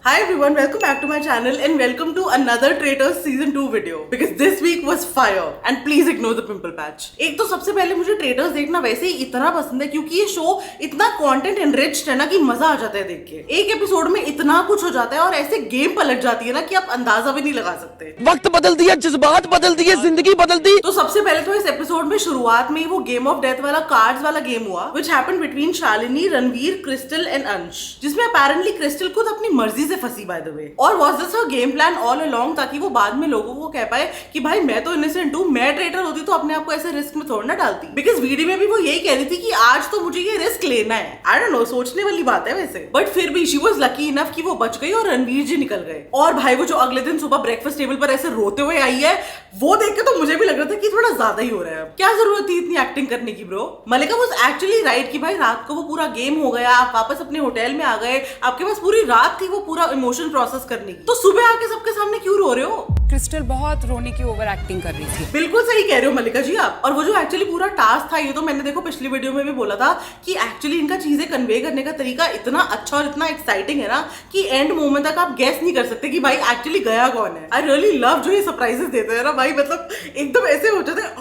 Hi everyone, welcome back to my channel and welcome to another Traitors season 2 video because this week was fire and please ignore the pimple patch. एक तो सबसे पहले मुझे Traitors देखना वैसे ही इतना पसंद है क्योंकि ये शो इतना कंटेंट एनरिच्ड है ना कि मजा आ जाता है देख के। एक एपिसोड में इतना कुछ हो जाता है और ऐसे गेम पलट जाती है ना कि आप अंदाजा भी नहीं लगा सकते। वक्त बदल दिया, जज्बात बदल दिए, जिंदगी बदल दी। तो सबसे पहले तो इस एपिसोड में शुरुआत में ही वो गेम ऑफ डेथ वाला कार्ड्स वाला गेम हुआ which happened between Shalini, Ranveer, crystal and अंश, जिसमें अपेरेंटली क्रिस्टल खुद अपनी मर्जी से फंसी बाय द वे। और was this her game plan all along ताकि वो बाद में लोगों को कह पाए कि भाई मैं तो इनोसेंट हूँ, मैं ट्रेटर होती तो अपने आप को ऐसे रिस्क में थोड़ा ना डालती। बिकॉज वीडियो में भी वो यही कह रही थी कि आज तो मुझे ये रिस्क लेना है। आई डोंट नो, सोचने वाली बात है वैसे, बट फिर भी शी वाज लकी इनफ कि वो बच गई और रणवीर जी निकल गए। और भाई वो जो अगले दिन सुबह ब्रेकफास्ट टेबल पर ऐसे रोते हुए आई है, वो देख के तो मुझे भी लग रहा था कि थोड़ा ज्यादा ही हो रहा है। क्या जरूरत थी इतनी एक्टिंग करने की bro? Mallika was actually right कि भाई रात को वो पूरा गेम हो गया, आप वापस अपने होटल में आ गए, आपके पास पूरी रात थी वो पूरा इमोशन प्रोसेस करने की, तो सुबह आके सबके सामने क्यों रो रहे हो? क्रिस्टल बहुत रोने की ओवर एक्टिंग कर रही थी। बिल्कुल सही कह रहे हो मलिका जी आप। और वो जो एक्चुअली पूरा टास्क था, ये तो मैंने देखो पिछली वीडियो में भी बोला था कि एक्चुअली इनका चीजें कन्वे करने का तरीका इतना अच्छा और इतना एक्साइटिंग है ना कि एंड मोमेंट तक आप गेस नहीं कर सकते कि भाई एक्चुअली गया कौन है। आई रियली लव जो ये सरप्राइजेस देते हैं ना भाई, मतलब एकदम ऐसे हो जाते हैं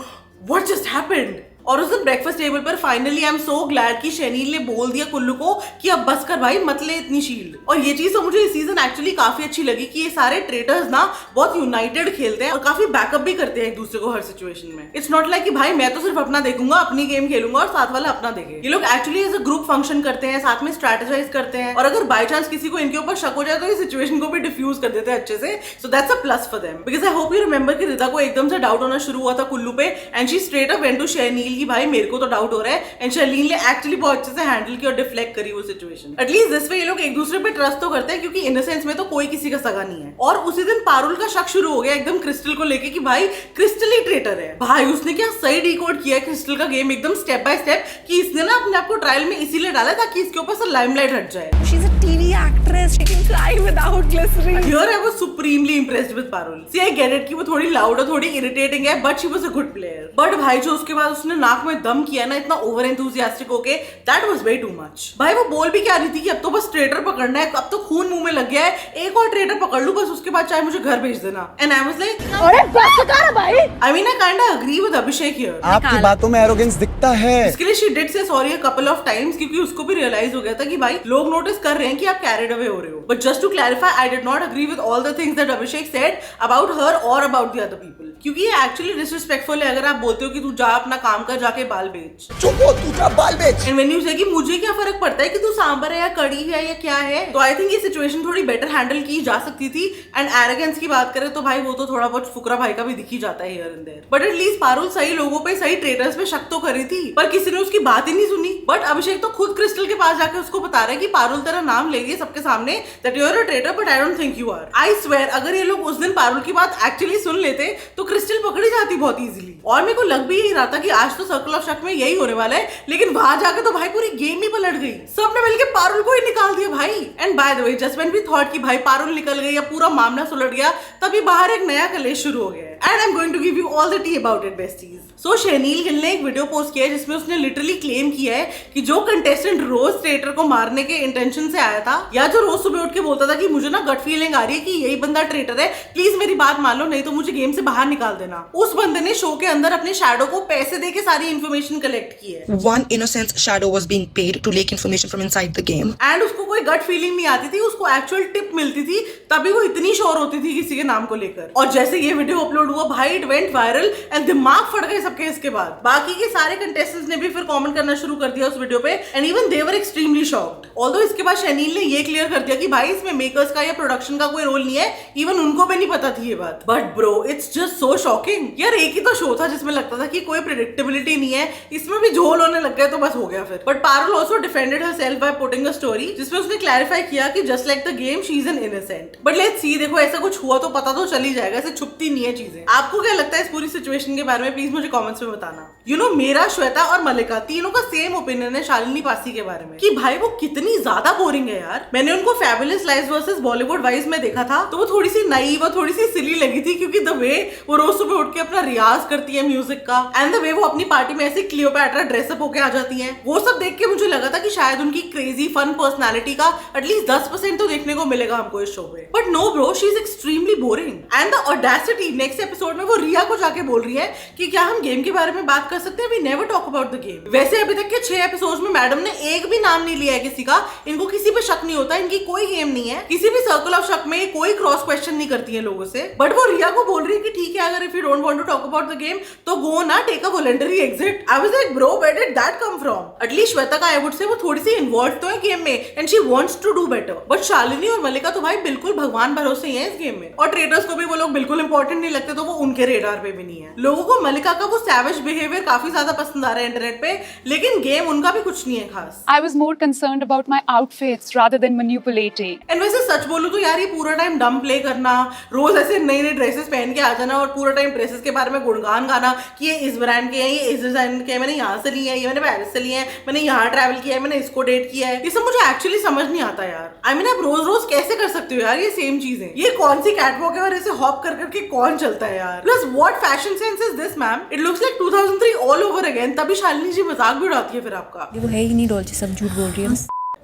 व्हाट जस्ट हैपेंड। और उस दिन ब्रेकफास्ट टेबल पर finally I am so glad कि शनील ने बोल दिया कुल्लू को कि अब बस कर भाई, मत ले इतनी शील्ड। और ये चीज तो मुझे इस सीजन एक्चुअली काफी अच्छी लगी कि ये सारे ट्रेटर्स ना बहुत यूनाइटेड खेलते हैं और काफी बैकअप भी करते हैं एक दूसरे को हर सिचुएशन में। इट्स नॉट लाइक कि भाई मैं तो सिर्फ अपना देखूंगा, अपनी गेम खेलूंगा और साथ वाला अपना देखे। ये लोग actually as a group function करते हैं, साथ में स्ट्रेटेजाइज करते हैं, और अगर बाय चांस किसी को इनके ऊपर शक हो जाए तो इस सिचुएशन को भी डिफ्यूज कर देते हैं अच्छे से। So that's a plus for them. Because I hope you remember कि रिदा को एकदम से डाउट होना शुरू हुआ था कुल्लू पे and she straight up went to Shanil की भाई मेरे को तो डाउट हो रहा है, एंड शर्लीन ने एक्चुअली बहुत अच्छे से हैंडल किया और डिफ्लेक्ट करी वो सिचुएशन। एटलीस्ट दिस वे ये लोग एक दूसरे पे ट्रस्ट तो करते हैं क्योंकि इनोसेंस में तो कोई किसी का सगा नहीं है। और उसी दिन पारुल का शक शुरू हो गया एकदम क्रिस्टल को लेके कि भाई क्रिस्टल ही ट्रेटर है। भाई उसने क्या सही डिकोड किया है क्रिस्टल का गेम एकदम स्टेप बाय स्टेप कि इसने ना अपने आप को ट्रायल में इसीलिए डाला ताकि इसके ऊपर से लाइमलाइट हट जाए। She is a TV actress, she can fly without glycerin. Here I was supremely impressed with Parul. See I get it कि वो थोड़ी लाउड और थोड़ी इरिटेटिंग है, but she was a good player. But भाई जो उसके बाद उसने नाक में दम किया ना इतना ओवर एंथुसियास्टिक होके, that was way too much. भाई वो बोल भी क्या रही थी कि अब तो बस ट्रेटर पकड़ना है, अब तो खून मुंह में लग गया है, एक और ट्रेटर पकड़ लूं बस, उसके बाद चाहे मुझे घर भेज देना। एंड आई वाज लाइक अरे बस कर भाई। I mean I kinda agree with Abhishek here. आपकी बातों में एरोगेंस दिखता है। इसके लिए she did say sorry a couple of times क्योंकि उसको भी रियलाइज हो गया था कि भाई लोग नोटिस कर रहे हैं कि आप कैरिड अवे हो रहे हो। But just to clarify, I did not agree with all the things that Abhishek said about her और अबाउट द अदर पीपल, क्योंकि ये एक्चुअली डिसरिस्पेक्टफुल है अगर आप बोलते हो कि तू जा अपना काम कर, जाके बाल बेच। चुप हो, तू जा बाल बेच। एंड व्हेन यू से कि मुझे क्या फर्क पड़ता है कि तू सांबर है या कड़ी है या क्या है, तो आई थिंक ये सिचुएशन थोड़ी बेटर हैंडल की जा सकती थी। एंड एरोगेंस की बात करें तो भाई वो तो थोड़ा बहुत फुकरा भाई का भी दिख ही जाता है here and there. But at least Parul सही लोगों पे, सही ट्रेडर्स पे शक तो करी थी, पर किसी ने उसकी बात ही नहीं सुनी। बट अभिषेक तो खुद क्रिस्टल के पास जाके उसको बता रहा है कि पारुल तेरा नाम ले गई सबके सामने that you are a traitor, but I don't think you are. I swear अगर ये लोग उस दिन पारुल की बात एक्चुअली सुन लेते तो क्रिस्टल पकड़ी जाती बहुत इजीली। और मेरे को लग भी यही रहा था कि आज तो सर्कल ऑफ शक में यही होने वाला है, लेकिन वहां जाके तो भाई पूरी गेम ही पलट गई। सबने मिलके पारुल को ही निकाल दिया भाई। And by the way just when we thought कि भाई पारुल निकल गई या पूरा मामला सुलट गया, तभी बाहर एक नया कलेश शुरू हो गया। And I am going to give you all the tea about it besties. So Shanil Gill ने एक वीडियो पोस्ट किया है जिसमें उसने लिटरली क्लेम किया है कि जो कंटेस्टेंट रोज ट्रेटर को मारने के इंटेंशन से आया था, या जो रोज सुबह उठ के बोलता था कि मुझे ना गट फीलिंग आ रही है कि यही बंदा ट्रेटर है, प्लीज मेरी बात मान लो नहीं तो मुझे गेम से बाहर निकाल देना, उस बंदे ने शो के अंदर अपने शैडो को पैसे देके सारी इन्फॉर्मेशन कलेक्ट की है। One innocent shadow was being paid to leak information from inside the game. And उसको कोई गट फीलिंग नहीं आती थी, उसको एक्चुअल टिप मिलती थी, तभी वो इतनी श्योर होती थी किसी के नाम को लेकर। और जैसे ये वीडियो अपलोड हुआ भाई इट वेंट वायरल एंड दिमाग फट गए सबके। इसके बाद बाकी के सारे कंटेस्टेंट्स ने भी फिर कमेंट करना शुरू कर दिया उस वीडियो पे and even they were extremely shocked. Although इसके बाद शनील ने ये क्लियर कर दिया कि भाई इसमें मेकर्स का या प्रोडक्शन का कोई रोल नहीं है, इवन उनको भी नहीं पता थी ये बात। But bro it's just so shocking यार, एक ही तो शो था जिसमें लगता था कि कोई प्रेडिक्टेबिलिटी नहीं है, इसमें भी झोल होने लग गए तो बस हो गया फिर। But Parul also defended herself by putting a story जिसमें उसने क्लैरिफाई किया कि just like the game she is an innocent. But let's see, देखो ऐसा कुछ हुआ तो पता तो चल ही जाएगा, ऐसे छुपती नहीं है चीजें। आपको क्या लगता है इस पूरी सिचुएशन के बारे में? प्लीज मुझे कमेंट्स में बताना। यू नो मेरा, श्वेता और मलिका तीनों का सेम ओपिनियन है शालिनी पासी के बारे में कि भाई वो कितनी ज्यादा बोरिंग है यार। मैंने उनको fabulous lives versus Bollywood wise में देखा था तो वो थोड़ी सी नाइव और थोड़ी सी सिली लगी थी क्योंकि द वे वो वो रोज सुबह उठ के अपना रियाज करती है म्यूजिक का, एंड द वे वो अपनी पार्टी में ऐसे क्लियोपैट्रा ड्रेसअप होके आ जाती है। वो सब देख के मुझे लगा था कि शायद उनकी क्रेजी फन पर्सनालिटी का एटलीस्ट 10% तो देखने को मिलेगा हमको इस शो में, but no bro, she is extremely boring. And the audacity, next episode में वो रिया को जाके बोल रही है कि क्या हम गेम के बारे में बात कर सकते हैं, we never talk about the game. वैसे अभी तक के 6 एपिसोड में मैडम ने एक भी नाम नहीं लिया है किसी का, इनको किसी पे शक नहीं होता, इनकी कोई गेम नहीं है, किसी भी सर्कल ऑफ शक में कोई क्रॉस क्वेश्चन नहीं करती है लोगों से। बट वो रिया को बोल रही है कि ठीक है, अगर if you don't want to talk about the game तो गो ना, take a voluntary exit. I was like bro, where did that come from? At least Shweta का आई वुड से वो थोड़ी सी इन्वॉल्व तो है गेम में and she wants to do better, but Shalini और मल्लिका तो भाई बिल्कुल भगवान भरोसे ही है इस गेम में, और ट्रेडर्स को भी वो लोग बिल्कुल इंपॉर्टेंट नहीं लगते, तो वो उनके रेडार पे भी नहीं है। लोगों को मल्लिका का वो सैवेज बिहेवियर काफी ज्यादा पसंद आ रहा है इंटरनेट पे, लेकिन गेम उनका भी कुछ नहीं है खास। I was more concerned about my outfits rather than manipulating. And वैसे सच बोलूं तो यार ये पूरा टाइम डम प्ले करना, रोज ऐसे नई नई ड्रेसेस पहन के आ जाना और पूरा टाइम ड्रेसेस के बारे में गुणगान गाना कि ये इस ब्रांड के हैं, ये इस डिजाइन के हैं, मैंने यहाँ से लिए हैं, ये मैंने पेरिस से लिए हैं, मैंने यहाँ ट्रैवल किया है, मैंने इसको डेट किया है, ये सब मुझे एक्चुअली समझ नहीं आता यार। आई मीन आप रोज रोज कैसे कर सकते हो यार ये सेम चीजें? ये कौन सी कैटवॉक है और ऐसे हॉप कर करके कौन चलता है यार? Plus what fashion sense is this ma'am? It looks like 2003 all over again. तभी शालिनी जी मजाक भी उड़ाती है फिर आपका। वो है ही नहीं डॉल्ची, सब झूठ बोल रही है।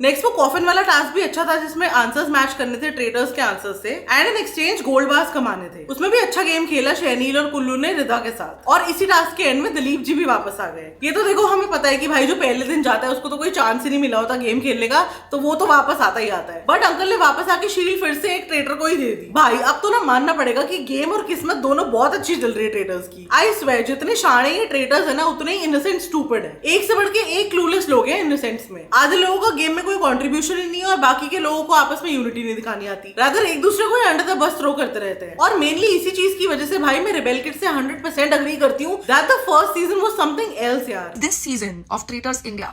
नेक्स्ट वो कॉफिन वाला टास्क भी अच्छा था, जिसमें आंसर्स मैच करने थे ट्रेडर्स के आंसर्स से and in exchange gold bars कमाने थे। उसमें भी अच्छा गेम खेला शहनील और कुल्लू ने रिदा के साथ, और इसी टास्क के एंड में दिलीप जी भी वापस आ गए। ये तो देखो हमें पता है कि भाई जो पहले दिन जाता है उसको तो कोई चांस ही नहीं मिला होता गेम खेलने का, तो वो तो वापस आता ही आता है। बट अंकल ने वापस आके शील्ड फिर से एक ट्रेडर को ही दे दी। भाई अब तो ना मानना पड़ेगा कि गेम और किस्मत दोनों बहुत अच्छी चल रही है ट्रेडर्स की। आई स्वेयर जितने शाणे ये ट्रेडर्स है ना उतने ही इनोसेंट स्टूपिड है। एक से बढ़ के एक क्लूलेस लोग हैं इनोसेंट्स में। आधे लोगों का गेम में कोई कॉन्ट्रीब्यूशन नहीं है और बाकी के लोगों को आपस में यूनिटी नहीं दिखानी आती, रादर एक दूसरे को अंडर द बस थ्रो करते रहते हैं। और मेनली इसी चीज की वजह से भाई मैं रेबेल किड से 100% अग्री करती हूँ that the first season was something else यार। This season of Traitors India,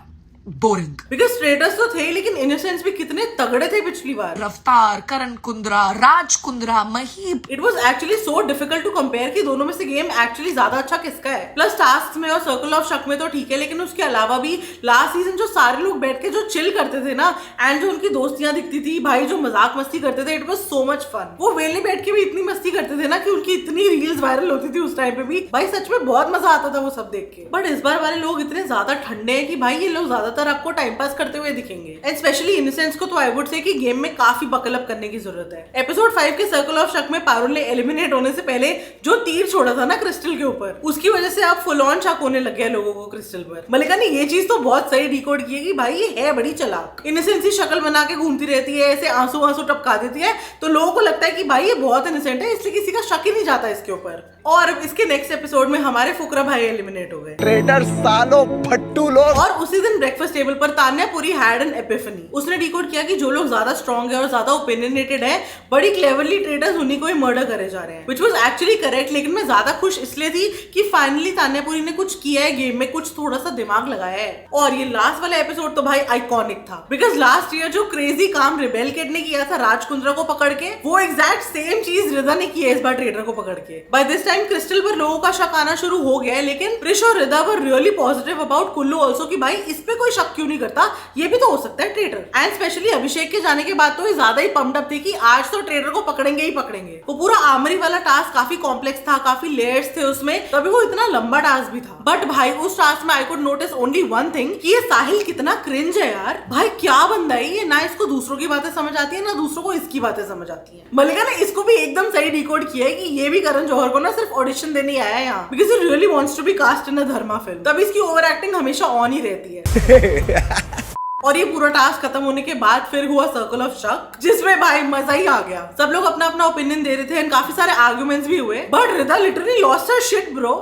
boring. Because traders तो थे लेकिन इनोसेंट्स भी कितने तगड़े थे पिछली बार। Raftaar, Karan Kundra, Raj Kundra, Maheep. It was actually so difficult to compare कि दोनों में से गेम एक्चुअली ज्यादा अच्छा किसका है। प्लस टास्क में और सर्कल ऑफ शक में तो ठीक है, लेकिन उसके अलावा भी लास्ट सीजन जो सारे लोग बैठ के जो चिल करते थे ना एंड जो उनकी दोस्तियां दिखती थी भाई, जो मजाक मस्ती करते थे, it was so much fun. वो वेले बैठ के भी इतनी मस्ती करते थे ना कि उनकी इतनी रील्स वायरल होती थी उस टाइम पे भी, भाई सच में बहुत मजा आता था वो सब देख के। बट इस बार वाले लोग इतने ज्यादा ठंडे हैं कि भाई ये लोग ज्यादातर आपको टाइम पास करते हुए दिखेंगे। एंड स्पेशली इनोसेंस को तो आई वुड से कि गेम में काफी बकल अप करने की जरूरत है। एपिसोड 5 के सर्कल ऑफ शक में पारुल ने एलिमिनेट होने से पहले जो तीर छोड़ा था ना क्रिस्टल के ऊपर, उसकी वजह से अब फुल ऑन शक होने लग गया लोगों को क्रिस्टल पर। मल्लिका ने ये चीज तो बहुत सही डिकोड की है कि भाई ये है बड़ी चालाक, इनोसेंस ही शक्ल बना के घूमती रहती है, ऐसे आंसू आंसू टपका देती है, तो लोगों को लगता है कि भाई ये बहुत इनोसेंट है, इसलिए किसी का शक ही नहीं जाता इसके ऊपर। और इसके नेक्स्ट एपिसोड में हमारे फुकरा भाई एलिमिनेट हो गए। ट्रेडर सालो फट्टू लोग। और उसी दिन ब्रेकफास्ट टेबल पर तान्या पूरी हैड एन एपिफनी। उसने डिकोड किया कि जो लोग ज्यादा स्ट्रॉन्ग है और ज्यादा ओपिनियनेटेड है, बड़ी क्लेवरली ट्रेडर्स उन्हीं को ही मर्डर करे जा रहे हैं, व्हिच वाज एक्चुअली करेक्ट। लेकिन मैं ज्यादा खुश इसलिए थी कि फाइनली तान्यापुरी ने कुछ किया है गेम में, कुछ थोड़ा सा दिमाग लगाया है। और ये लास्ट वाला एपिसोड तो भाई आइकॉनिक था, बिकॉज लास्ट ईयर जो क्रेजी काम रिबेल किड ने किया था राज कुंद्रा को पकड़ के, वो एग्जैक्ट सेम चीज रिदा ने की है इस बार ट्रेडर को पकड़ के। बाय दिस टाइम क्रिस्टल पर लोगों का शक आना शुरू हो गया है, लेकिन प्रिश और Rida were really positive about Kullu also कि भाई इस पे कोई शक क्यों नहीं करता, ये भी तो हो सकता है ट्रेडर। एंड स्पेशली अभिषेक के जाने के बाद तो ये ज्यादा ही पम्प्ड अप थी कि आज तो ट्रेडर को पकड़ेंगे ही पकड़ेंगे। वो पूरा आर्मरी वाला टास्क काफी कॉम्प्लेक्स था, काफी लेयर्स थे उसमें, तभी वो इतना लंबा टास्क भी था। बट भाई उस टास्क में I could notice only one thing कि ये साहिल कितना क्रिंज है यार। भाई क्या बंदा है ये, ना इसको दूसरों की बातें समझ आती है ना दूसरों को इसकी बातें समझ आती है। मल्लिका ने इसको भी एकदम सही डिकोड किया है कि ये भी करण जौहर को ना सिर्फ ऑडिशन देने आया है यहाँ, because he really wants to be cast in a Dharma film. तब इसकी ओवर एक्टिंग हमेशा ऑन ही रहती है। और ये पूरा टास्क खत्म होने के बाद फिर हुआ सर्कल ऑफ शक, जिसमें भाई मजा ही आ गया। सब लोग अपना अपना ओपिनियन दे रहे थे एंड काफी सारे आर्गुमेंट्स भी हुए, but Rida literally lost her shit bro.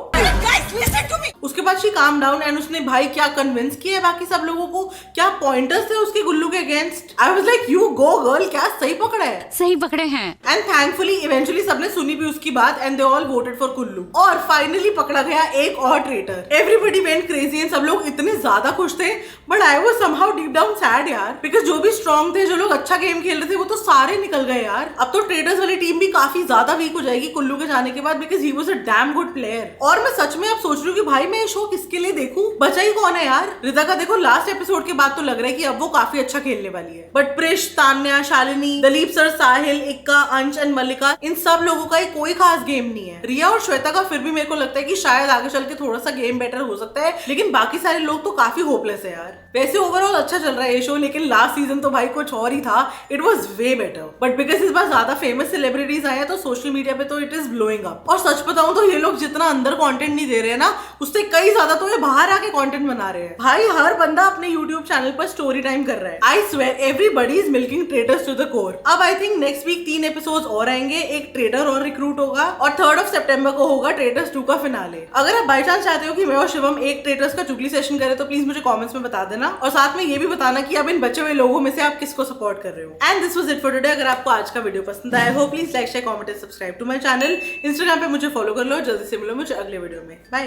उसके बाद शी काम डाउन एंड उसने भाई क्या कन्विंस किया बाकी सब लोगों को, क्या पॉइंटर्स थे उसके गुल्लू के against. I was like you go girl, क्या सही पकड़ा है, सही पकड़े हैं। एंड थैंकफुली इवेंचुअली सबने सुनी भी उसकी बात and they all voted for Kullu. और फाइनली पकड़ा गया एक और traitor. Everybody went crazy and सब लोग इतने ज्यादा खुश थे, but I was somehow deep down sad यार, बिकॉज जो भी स्ट्रॉन्ग थे, जो लोग अच्छा गेम खेल रहे थे, वो तो सारे निकल गए यार। अब तो ट्रेडर्स वाली टीम भी काफी ज्यादा वीक हो जाएगी कुल्लू के जाने के बाद, because he was a damn good player. और मैं सच में अब अब सोच रही हूँ कि भाई मैं ये शो किसके लिए देखूं, बचा ही कौन है यार। रिता का देखो लास्ट एपिसोड के बाद तो लग रहा है कि अब वो काफी अच्छा खेलने वाली है, बट प्रिश, तान्या, शालिनी, दलीप सर, साहिल, इक्का, अंश एंड मल्लिका, इन सब लोगों का कोई खास गेम नहीं है। रिया और श्वेता का फिर भी मेरे को लगता है कि शायद आगे चल के थोड़ा सा गेम बेटर हो सकता है, लेकिन बाकी सारे लोग तो काफी होपलेस है यार। वैसे ओवरऑल अच्छा चल रहा है ये शो, लेकिन लास्ट सीजन तो भाई कुछ और ही था। It was way better, but because इस बार ज्यादा फेमस सेलिब्रिटीज आए हैं तो सोशल मीडिया पे तो इट इज ब्लोइंग अप। और सच बताऊं तो ये लोग जितना अंदर कंटेंट नहीं दे रहे हैं ना, उससे कई ज्यादा तो ये बाहर आके कंटेंट बना रहे हैं। भाई हर बंदा अपने यूट्यूब चैनल पर स्टोरी टाइम कर रहा है। I swear everybody is milking traders to the core. अब I think next week 3 episodes और आएंगे, एक ट्रेडर और रिक्रूट होगा, और 3rd सितंबर को होगा ट्रेडर्स 2 का फिनाले। अगर आप बाई चांस चाहते हो कि मैं और शिवम एक ट्रेडर्स का चुगली सेशन करें तो प्लीज मुझे कमेंट्स में बता देना, और साथ में ये भी बताना कि अब इन बचे हुए लोगों में से आप किसको सपोर्ट कर रहे हो। And this was it for today. अगर आपको आज का वीडियो पसंद आया हो please like, share, comment and subscribe to my channel. Instagram पे मुझे फॉलो कर लो। जल्दी से मिलो मुझे अगले वीडियो में। बाय।